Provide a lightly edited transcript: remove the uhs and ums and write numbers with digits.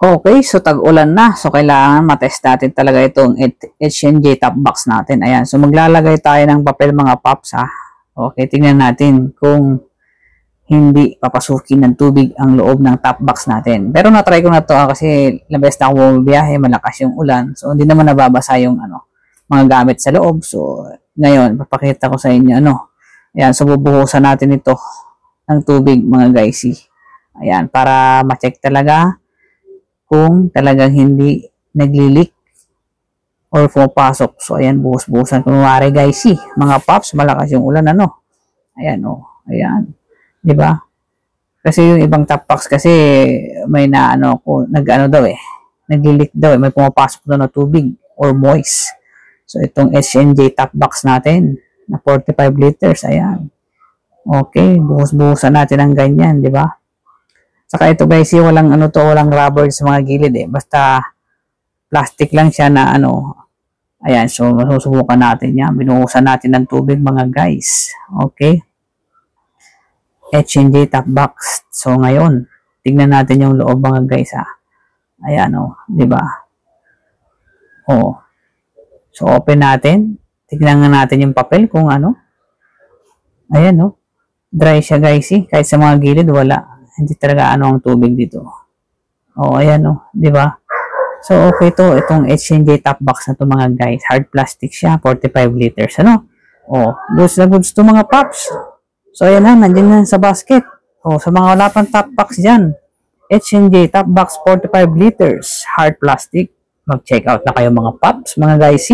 Okay, so tag-ulan na. So kailangan matest natin talaga itong H&J top box natin. Ayan, so maglalagay tayo ng papel mga paps ha. Okay, tingnan natin kung hindi papasukin ng tubig ang loob ng top box natin. Pero na-try ko na to kasi labas na ako bumiyahe, malakas yung ulan. So hindi naman nababasa yung mga gamit sa loob. So ngayon, papakita ko sa inyo Ayan, so bubuhusan natin ito ng tubig mga guys. Ayan, para ma-check talaga kung talagang hindi nagli-leak or pumapasok. So, ayan, buhos-buhusan. Kunwari, guys, mga pops, malakas yung ulan, Ayan, ayan. Diba? Kasi yung ibang top box kasi may nag-ano daw nagli-leak daw may pumapasok daw na tubig or moist. So, itong H&J top box natin na 45 liters, ayan. Okay, buhos-buhusan natin ang ganyan, diba? Saka ito guys, walang walang rubber sa mga gilid Basta plastic lang siya na Ayan, so masusubukan natin yan. Binuhusan natin ng tubig mga guys. Okay. H&J top box. So ngayon, tingnan natin yung loob mga guys Ayan di ba? So open natin. Tingnan natin yung papel kung Ayan dry siya guys Kahit sa mga gilid wala. Hindi talaga ang tubig dito. Ayan di ba? So okay to, itong H&J top box na to mga guys. Hard plastic siya, 45 liters goods na goods to mga pops. So ayan nandiyan na sa basket. Sa mga wala pang top box diyan. H&J top box 45 liters, hard plastic. Mag-check out na kayo mga pops, mga guys.